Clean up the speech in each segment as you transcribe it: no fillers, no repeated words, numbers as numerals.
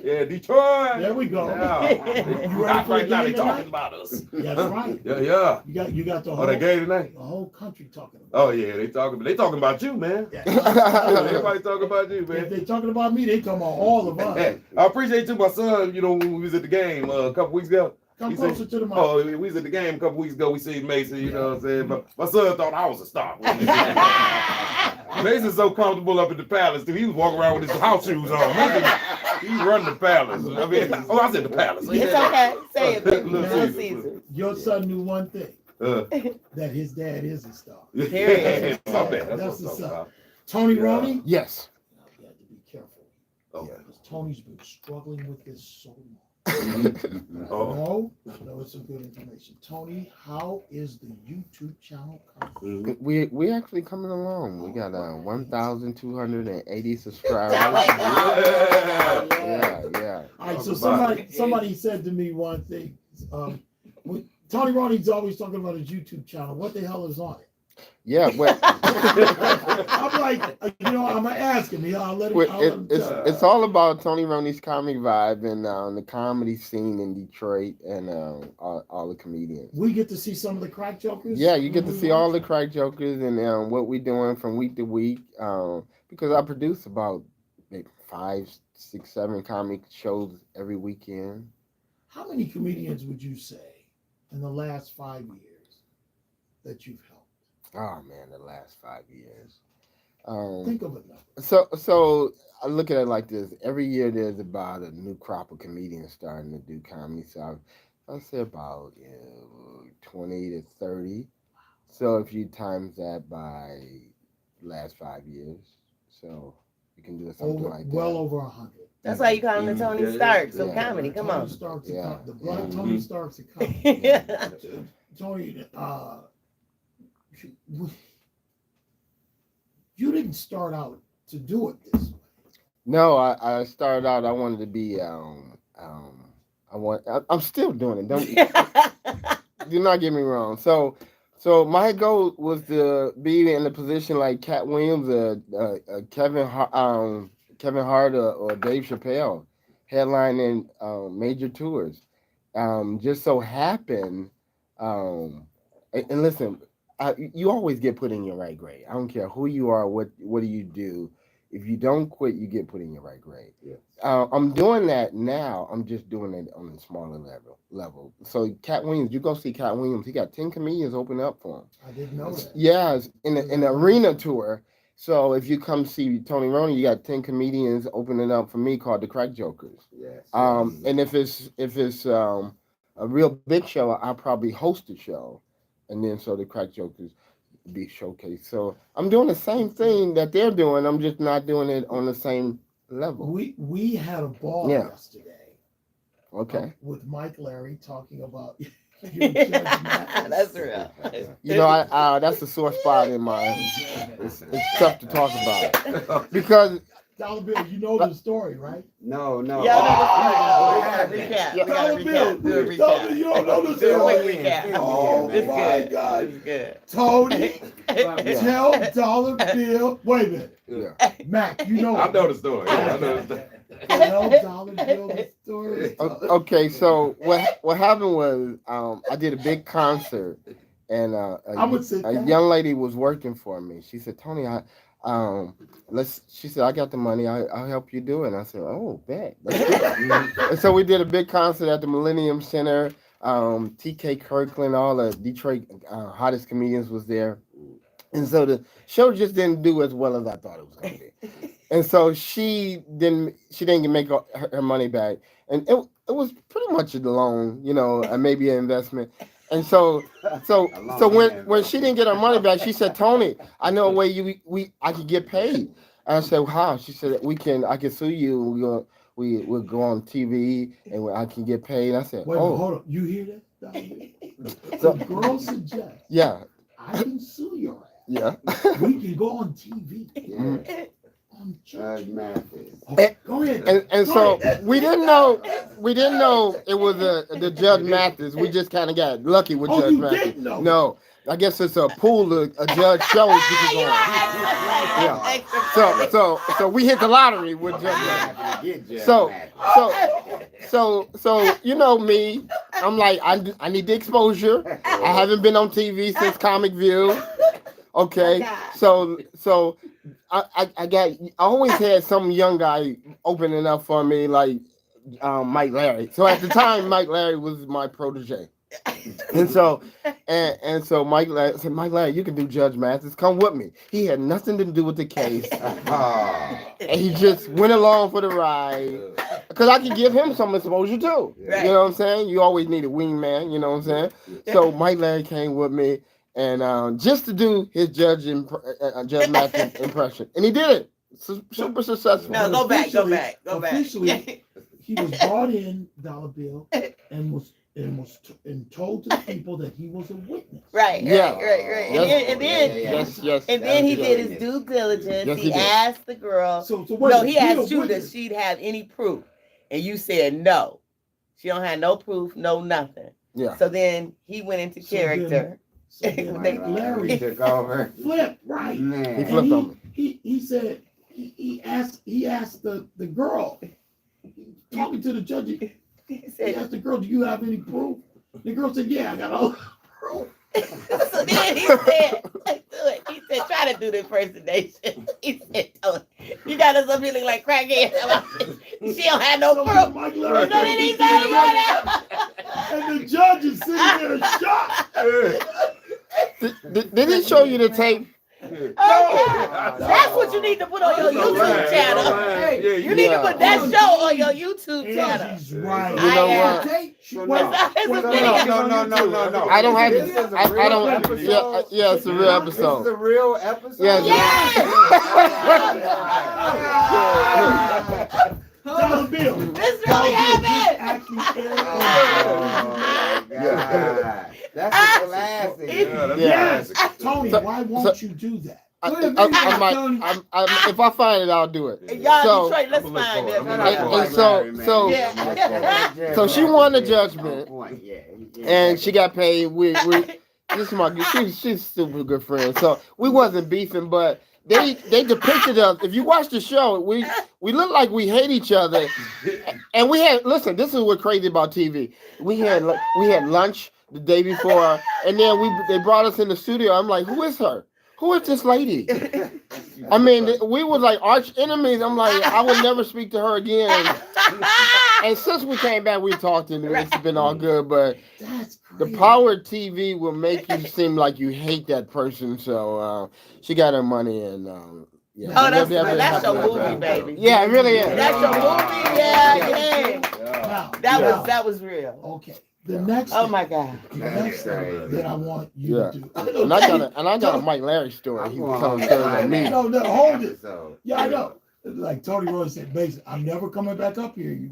Yeah, Detroit. There we go. Yeah. You ready for the Right now they game talking tonight? about us. That's right. Yeah. You got the Oh, whole, that game tonight? the whole country talking about. Oh yeah, they talking about you, man. Yeah. Everybody talking about you, If man. they talking about me, they talking about all of us. Hey, I appreciate you, my son. You know, when we was at the game a couple weeks ago. Come He closer said, to the mic. oh, we was at the game a couple weeks ago. We seen Mason, you know what I'm saying? But my son thought I was a star. Mason's so comfortable up at the palace, dude. He was walking around with his house shoes on. He run the palace. I mean, I said the palace. It's okay. Say it, baby. Little Little Caesar. Caesar. Your son knew one thing, that his dad is a star. Period. My bad. That's That's the what's son. up. Tony Yeah. Roney, Yes. you have to be careful. Okay. Because Tony's been struggling with this so long. Oh. No, it's some good information. Tony, how is the YouTube channel coming? Mhm. We actually coming along. We got 1,280 subscribers. Yeah. All right, so somebody said to me one thing. Tony Roney's always talking about his YouTube channel. What the hell is on it? Yeah, well, I'm like, I'm gonna ask him. I'll let him tell. it's all about Tony Roney's comedy vibe and the comedy scene in Detroit and all the comedians. We get to see some of the crack jokers. Yeah, you get to see all the crack jokers and what we're doing from week to week. Because I produce about maybe 5, 6, 7 comic shows every weekend. How many comedians would you say in the last 5 years that you've helped? Oh man, the last 5 years. Think of a number. So I look at it like this. Every year there's about a new crop of comedians starting to do comedy. So I'll say about 20 to 30. So if you times that by the last 5 years, so you can do something like that. Well over 100. That's why you call him the Tony Starks of comedy. Come on. Tony Starks Yeah. the black Tony Starks of comedy. Tony, you didn't start out to do it this way. No, I started out. I wanted to be. I'm still doing it. Do not get me wrong. So my goal was to be in a position like Cat Williams, Kevin Hart, or Dave Chappelle, headlining major tours. Just so happened, and listen. You always get put in your right grade. I don't care who you are, what do you do. If you don't quit, you get put in your right grade. Yeah. I'm doing that now. I'm just doing it on a smaller level. So Cat Williams, you go see Cat Williams. He got 10 comedians open up for him. I didn't know that. Yeah, it's in the arena tour. So if you come see Tony Roney, you got 10 comedians opening up for me called the Crack Jokers. Yes. And if it's a real big show, I'll probably host the show. And then so the crack jokers be showcased. So I'm doing the same thing that they're doing. I'm just not doing it on the same level. We had a ball yesterday. Okay. With Mike Larry talking about That's real. That's a sore spot in my. It's tough to talk about because. Dollar Bill, you know the story, right? No. Yeah, recap. Dollar Bill, you don't know the story. Oh my God. It's good. Tony, tell Dollar Bill. Wait a minute. Yeah. Mac, you know. I know the story. Tell Dollar Bill the story. Okay, so what happened was I did a big concert and a young lady was working for me. She said, Tony, she said, I got the money. I'll help you do it. And I said, oh, bet. And so we did a big concert at the Millennium Center. TK Kirkland, all the Detroit hottest comedians was there. And so the show just didn't do as well as I thought it was going to be. And so she didn't make her money back. And it was pretty much a loan, and maybe an investment. And so when she didn't get her money back, she said, Tony, I know a way I could get paid. And I said, well, how? She said, I can sue you. We'll go on TV and I can get paid. I said, wait, hold on. You hear that? So the girl suggests, yeah, I can sue your ass. Yeah. We can go on TV. Yeah. On Judge Mathis. Go ahead. And so we didn't know it was the Judge Mathis. We just kind of got lucky with Judge Mathis. Didn't know. No. I guess it's a pool of a judge shows you can go on. Yeah. So we hit the lottery with Judge Mathis. So you know me, I'm like I need the exposure. I haven't been on TV since Comic View. Okay, so I always had some young guy opening up for me, like Mike Larry. So at the time, Mike Larry was my protege, and so Mike Larry said, "Mike Larry, you can do Judge Mathis. Come with me." He had nothing to do with the case, and he just went along for the ride because I could give him some exposure too. Right. You know what I'm saying? You always need a wingman. You know what I'm saying? So Mike Larry came with me. And just to do his Judge Mathis impression, and he did it. Super successful. No, go back. Officially, he was brought in, Dollar Bill, and was told to the people that he was a witness. Right. Yeah. Right. Yes. And then Yes. and then he did his due diligence. Yes, he he did. asked the girl. So No, he asked you that she'd have any proof, and you said no. She don't have no proof, no nothing. Yeah. So then he went into character. So then Larry took over. flipped, right? He Man. flipped on me. He said he asked the girl talking to the judge. He He said, asked the girl, "Do you have any proof?" The girl said, "Yeah, I got all the proof." so then he said, let's do it. He said, try to do the impersonation. He said, don't. You got us up here looking like crackhead. She don't have no proof. Mike No, Larry, then he said, you know and the judge is sitting there in shock. Did he show you the tape? That's what you need to put on your YouTube channel. Hey, You need to put that show on your YouTube channel. Angie's right. You know what? No. I don't have This it. is a I real don't. episode. Yeah, it's a real This is episode. a real episode. Dollar Bill. This really happened. Actually, Oh my God. That's a classic. yes, Tony. So- Why won't you do that? If I find it, I'll do it. Y'all, So- Detroit, let's find this. So she won the judgment, and she got paid. This is my she's super good friend. So we wasn't beefing, but they depicted us. If you watch the show, we look like we hate each other, and we had listen. This is what's crazy about TV. We had lunch the day before, and then they brought us in the studio. I'm like, who is her? Who is this lady? I mean, we was like arch enemies. I'm like, I would never speak to her again. And since we came back, we talked, and it's been all good. But That's the crazy. power of TV will make you seem like you hate that person. So she got her money, and yeah. Oh, that's your movie, baby. Yeah, it really is. That's your movie, yeah. Now, That was real. okay. The next. Oh my God. The next thing that I want you Yeah. to do. And I got a Mike Larry story. He was telling stories on me. No, hold it. Yeah, I know. Like Tony Roney said, basically, I'm never coming back up here.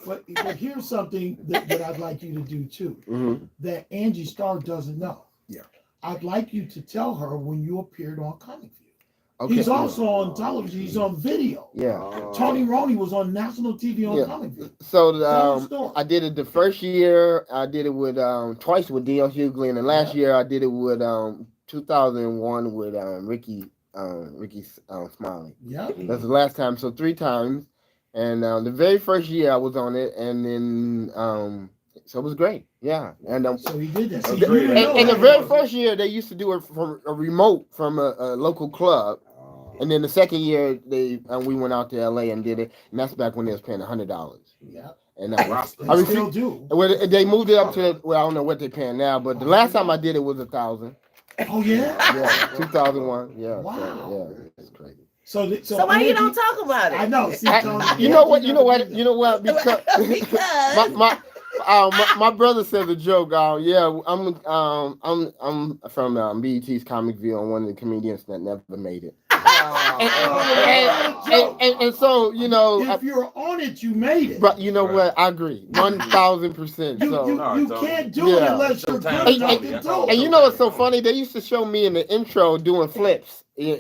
But here's something that I'd like you to do too, Mhm. that Angie Starr doesn't know. Yeah. I'd like you to tell her when you appeared on Comic View. Okay. He's also on television. He's on video. Yeah. Tony Roney was on national TV on Yeah. Comic View. So Tell the story. I did it the first year. I did it with twice with D.L. Hughley, and the last year I did it with 2001 with Ricky Smiley. Yeah. That's the last time. So 3 times, and the very first year I was on it, and then so it was great. Yeah, and So he did that. So And- you didn't know and the that. very first year they used to do it from a remote from a local club. And then the second year, we went out to LA and did it, and that's back when they was paying $100. Yeah. And They I still do. well, they moved it up to I don't know what they're paying now, but the last time I did it was 1,000. Oh yeah. Yeah, 2001. Yeah. Wow. So, yeah, it's crazy. So why you Angie- don't talk about it? I know. See, Tony, You know what? Because Because my brother said a joke. I'm from BET's Comic View. I'm one of the comedians that never made it. And so if you're on it, you made it. but you know what? I agree, 1,000%. You, So. you can't do it Yeah. unless you're good Sometimes- enough to do And it. you know what's so funny? They used to show me in the intro doing flips. So I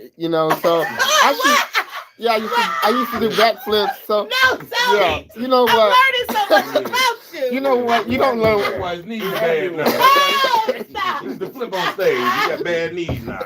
used to do backflips. So no, tell yeah, me. you know I'm what? learning so much about you. You know what? You don't know. That's why his knees bad now. Oh, stop. used to flip on stage. You got bad knees now.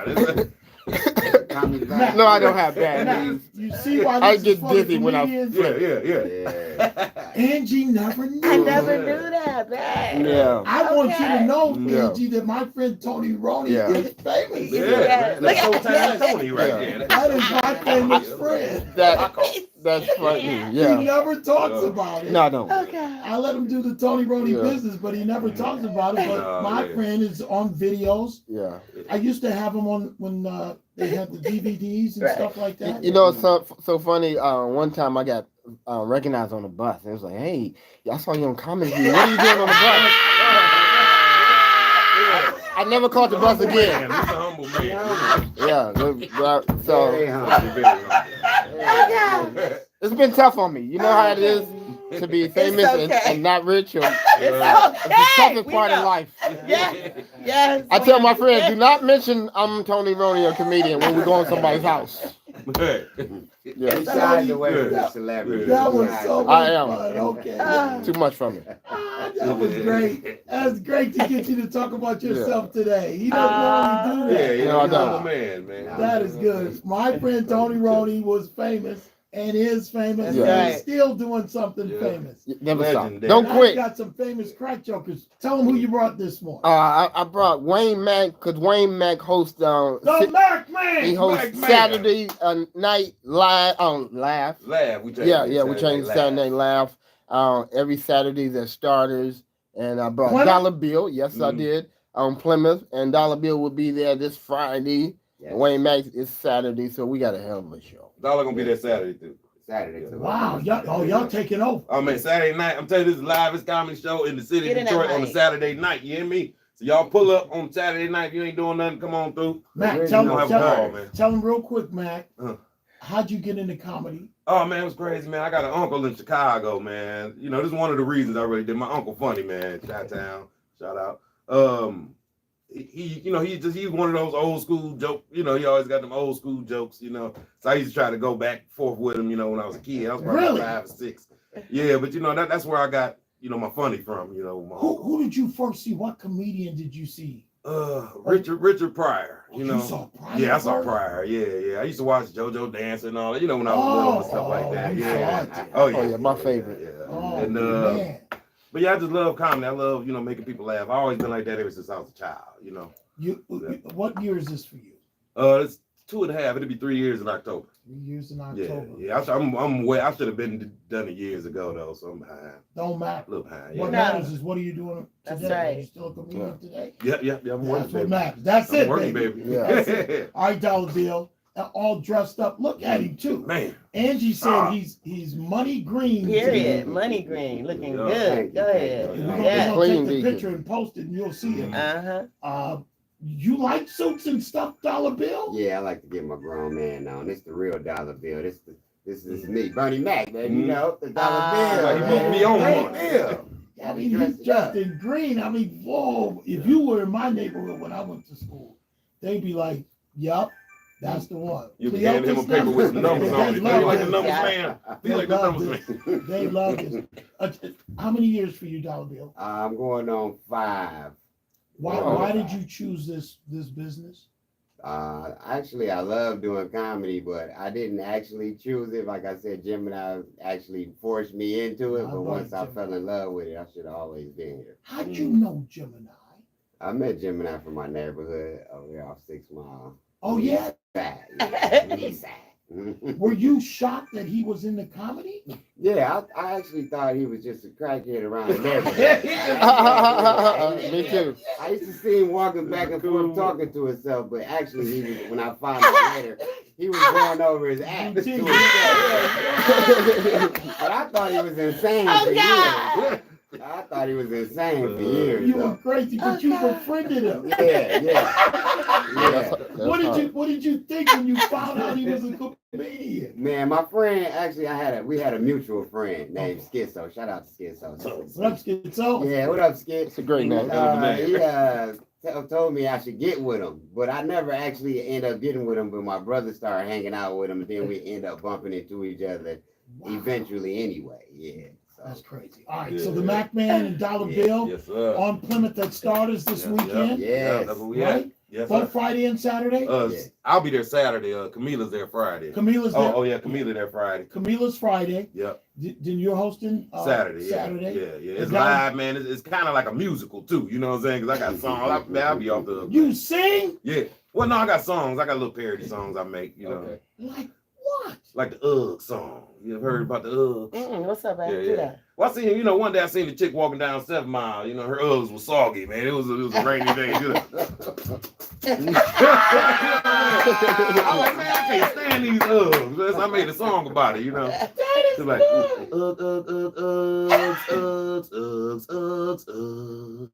No, I don't have bad Now, knees. you see why I this get is for the dizzy when I comedians? Yeah. Angie never knew. I never knew that, man. Yeah. I want you to know, Yeah. Angie, that my friend Tony Roney Yeah. is famous. Yeah, Yeah. man. That's Look so at- tiny Tony right Yeah. there. That is my famous friend. That's funny. He Yeah. never talks about it. No, no. Okay. I let him do the Tony Roney Yeah. business, but he never talks about it. But No, my yeah. friend is on videos. Yeah. I used to have him on when they had the DVDs and Right. stuff like that. You know, it's so funny. One time I got recognized on the bus. It was like, hey, I saw you on Comedy View. What are you doing on the bus? I never caught the bus again. He's a humble man. Yeah. So Very humble. Very humble. Okay. it's been tough on me. You know how it is to be famous okay. and not rich. Or, It's it's the toughest okay. part of life. Yes. Yes. I tell my friends, do not mention I'm Tony Roney, a comedian, when we go in somebody's house. Yeah, He shies away from the celebrity. That was so I much am. fun. Okay. too much from me. That was great. That's great to get you to talk about yourself today. He doesn't normally do Yeah, that. yeah, No, I he's a don't. humble man, man. That is good. My friend Tony Roney was famous and is famous Yeah. and Right. still doing something Yeah. famous. Never stop. Legendary. Don't Now quit. you got some famous crack jokers. Tell them who you brought this morning. I brought Wayne Mack because Wayne Mack hosts The Mac Man. he hosts Mac Man. Saturday night live Laugh. Laugh. We changed Yeah, it. yeah, we changed Laugh. Saturday Night Laugh. Every Saturdays at Starters, and I brought Plymouth? Dollar Bill. Yes, I Mhm. did. Plymouth, and Dollar Bill will be there this Friday. Yes. Wayne Mack is Saturday, so we got a hell of a show. Dollar gonna be there Saturday too. Saturday. too. Wow, y'all taking over. I mean Saturday night. I'm telling you, this is the livest comedy show in the city Get of in that Detroit on a mic. Saturday night. You hear me? So y'all pull up on Saturday night. If you ain't doing nothing, come on through. Mac, We're tell gonna him, have a ball, tell, man. tell him real quick, Mac. Uh. How'd you get into comedy? Oh man, it was crazy, man. I got an uncle in Chicago, man. You know, this is one of the reasons I really did. My uncle funny, man. Chi-town, shout out. He's one of those old school joke. You know, he always got them old school jokes. You know, so I used to try to go back and forth with him. You know, when I was a kid, I was probably Really? 5 or 6. Yeah, but you know that's where I got my funny from. You know, my Who did you first see? What comedian did you see? Richard Pryor. You know. saw Pryor? Yeah, I saw first? Pryor. Yeah. I used to watch JoJo Dancer and all that. You know, when I was little and stuff like that. you Yeah. saw it. Oh yeah. Oh, yeah, my favorite. Yeah. Oh, And man. but yeah, I just love comedy. I love making people laugh. I've always been like that ever since I was a child. You know. What year is this for you? It's 2.5. It'll be 3 years in October. 3 years in Yeah, October. yeah. I'm way. I should have been done it years ago though, so I'm behind. Don't matter. A little behind. What Yeah. matters is what are you doing That's today? right. Are you still a comedian today? Yeah. I'm That's working, what baby. matters. That's I'm it, working, baby. baby. Yeah. All right, Dollar Bill, all dressed up. Look at him too. Man. Angie said he's money green. Period. Money green. Looking Yeah. good. Go ahead. We're gonna, Yeah. we're gonna Clean take the vegan. picture and post it, and you'll see it. Uh-huh. You like suits and stuff, Dollar Bill? Yeah, I like to get my grown man on. This the real dollar bill. This is me, Bernie Mac, baby. You know the dollar bill. Like, he supposed to be on one. Yeah. I mean, he's dressed in green. I mean, whoa! If you were in my neighborhood when I went to school, they'd be like, "Yup, that's the one." You can hand him a paper with some numbers on it. You like the numbers, man? You like the numbers, man? They love this. How many years for you, Dollar Bill? I'm going on 5. Why did you choose this business? Actually, I love doing comedy, but I didn't actually choose it. Like I said, Gemini actually forced me into it. I But love once I Gemini. fell in love with it, I should have always been here. How'd you know Gemini? I met Gemini from my neighborhood over there off 6 Mile. Oh yeah. Sad. Yeah. He's sad. Were you shocked that he was in the comedy? Yeah, I actually thought he was just a crackhead around the neighborhood. Me too. I used to see him walking back and forth talking to himself, but actually he was, when I found out later, he was going over his act to himself. But I thought he was insane for years. I thought he was insane for years. You were though. crazy, but you befriended him. Yeah. What did you think when you found out he was a comedian? Man, my friend, actually, we had a mutual friend named Schizo. Shout out to Schizo. What up, Schizo? Yeah, what up, Skid? It's a great name. He told me I should get with him, but I never actually end up getting with him. But my brother started hanging out with him, and then we end up bumping into each other eventually anyway. Yeah. So That's crazy. All right, Yeah. so the Mac Man and Dollar Bill Yes, sir. on Plymouth at Starters this weekend. Yes. That's what we Right? at. Yes, Both sir. Friday and Saturday. Yeah. I'll be there Saturday. Camila's there Friday. Camila's there. Oh yeah, Camila there Friday. Camila's Friday. Yep. Then you're hosting Saturday. Yeah. Saturday. Yeah. It's The Dollar- live, man. It's kind of like a musical too. You know what I'm saying? Because I got songs. I'll be off the. You sing? Yeah. Well, no, I got songs. I got little parody songs I make. You know, Okay. Like what? like the Ugg song. You ever heard about the Uggs? What's up, man? Yeah, Do yeah. that. Well, I seen, one day I seen the chick walking down 7 Mile. You know, her Uggs was soggy, man. It was a rainy day. You know. I was like, man, I can't stand these Uggs. I made a song about it, you know. It's like, Uggs, Uggs, Uggs.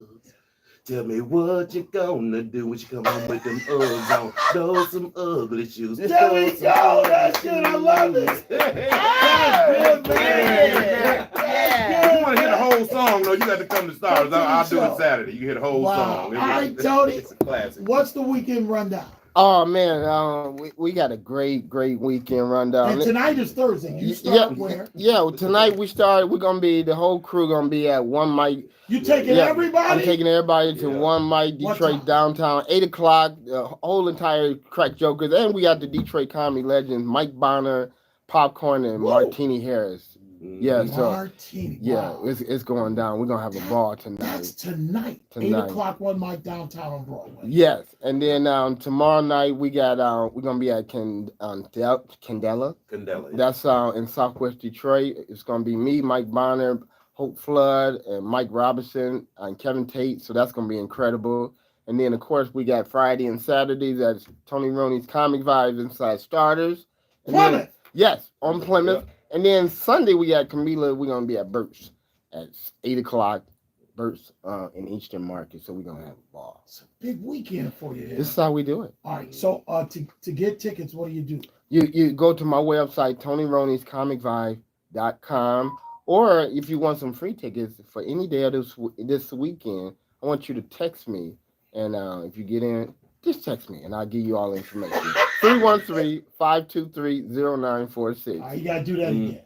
Tell me what you gonna do when you come home with them Uggs on. Those some ugly shoes. There we go. That's good. I love it. Yeah. Good, man. If you want to hear the whole song, though, you got to come to Stars. I'll do it Saturday. You hear the whole Wow. song. All right, Tony. It's a classic. What's the weekend rundown? Oh man, we got a great weekend rundown. And tonight is Thursday. You start where? Yeah, tonight we're gonna be, the whole crew gonna be at One Mic. You taking everybody? I'm taking everybody to Yeah. One Mic, What Detroit time? downtown, 8 o'clock, the whole entire Crack Jokers. And we got the Detroit comedy legends, Mike Bonner, Popcorn, and Whoa. Martini Harris. Yeah, so Martini. yeah, Wow. it's going down. We're gonna have a ball That's tonight. tonight. 8 o'clock, One Mic downtown on Broadway. Yes, and then tomorrow night we got we're gonna be at Candela. Candela. That's in Southwest Detroit. It's gonna be me, Mike Bonner, Hope Flood, and Mike Robinson, and Kevin Tate. So that's gonna be incredible. And then of course we got Friday and Saturday. That's Tony Roney's Comic Vibes Inside Starters. And then- Plymouth. yes, on Plymouth. And then Sunday we got Camila. We're gonna be at Burt's at 8 o'clock. Burt's in Eastern Market. So we're gonna have a ball. It's a big weekend for you. This is how we do it. All right. So to get tickets, what do you do? You go to my website, TonyRoney'sComicVibe.com, or if you want some free tickets for any day of this weekend, I want you to text me. And if you get in, just text me and I'll give you all the information. 313-523-0946. All right, you gotta do that again.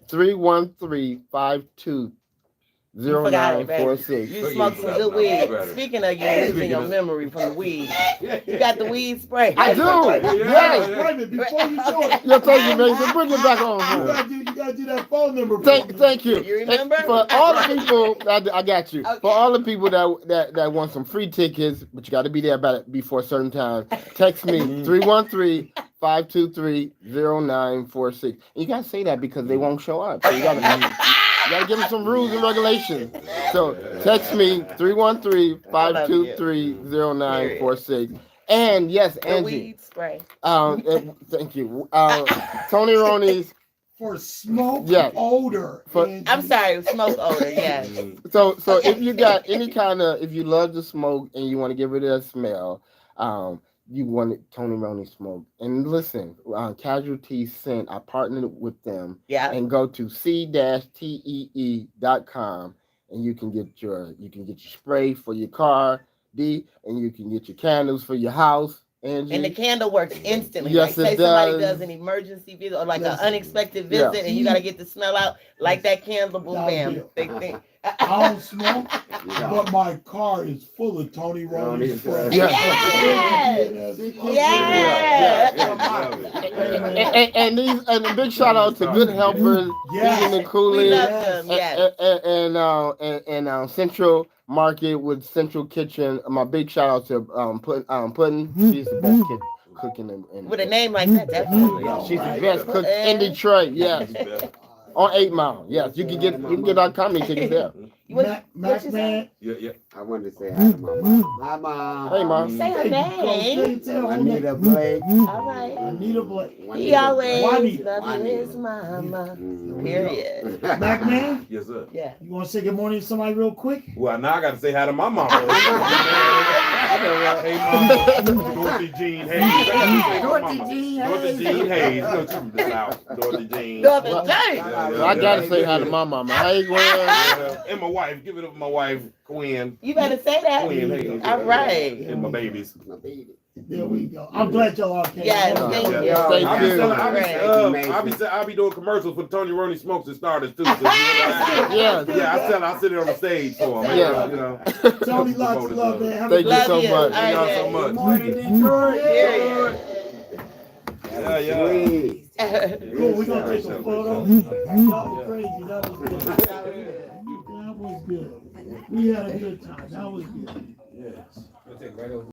313-523-0946. You smoked some good weed. Speaking of you losing your memory from the weed, you got the weed spray. I do. Yes. Yes. Wait a minute, before you do it, Yeah, thank you, Mason. Bring it back on. you gotta do that phone number. for me. Thank you. You remember? For all the people, I got you. Okay. For all the people that want some free tickets, but you got to be there before a certain time, text me 313-523-0946. You got to say that because they won't show up. So you got to give them some rules and regulations. So text me 313-523-0946. And yes, The Angie. weed spray. Thank you. Tony Roney's. For smoke odor. For- And I'm sorry, smoke odor. Yes. So if you got any if you love to smoke and you want to get rid of that smell, you want Tony Roney smoke. And listen, Casualty Scent, I partnered with them. Yeah. And go to c-tee.com and you can get your spray for your car, and you can get your candles for your house. Angie. And the candle works instantly. Yes, like, say it somebody does. does an emergency visit or like Yes. an unexpected visit, Yeah. and you got to get the smell out. Like that candle, boom, Dollar bam. Bill. Big thing. I don't smoke, but my car is full of Tony Roney Roney spray. Yes. Yes. And a big shout out to Good Helpers, Yes. Eating and We Cooling, love them. Yes. and Central Market with Central Kitchen. My big shout out to Puddin'. She's the best cooking in With a name like that, definitely. she's the best cook in Detroit. Yes, on 8 Mile. Yes, you can get our comedy tickets there. What Mac you Man. Yeah. I wanted to say hi to my mom. Hi, Mom. Hey, Mom. Say her name. Juanita Blake. All right. Anita Blake. He always Juanita. loved his mama. Period. Mac Man, Yes, sir. Yeah. you want to say good morning to somebody real quick? Well, now I got to say hi to my mama. Hey, mama. Dorothy Jean Hayes. Dorothy Jean Dorothy Jean Hayes. You know, she's from the South. Dorothy Jean. Dorothy Jean. I gotta say hi to my mama. Hey, Gwen. And my wife. Give it up to my wife, Quinn. You better say that. Quinn Hayes. All right. And my babies. My baby. There we go. I'm glad y'all all came. Yes, out. thank you. Yeah. Thank I'll be you. selling, I'll be doing commercials for Tony Roney Smokes and Starters too. So, Yes. yeah, I sit it on the stage for him. Yeah. You know. Tony, lots of love, man. Have a Thank you Love so you. much. All right, Thank y'all so man. much. Good morning, Detroit. Period. Yeah. Sweet. Cool, we're gonna take a photo. That was crazy. That was good. That was good. We had a good time. That was good. Yes.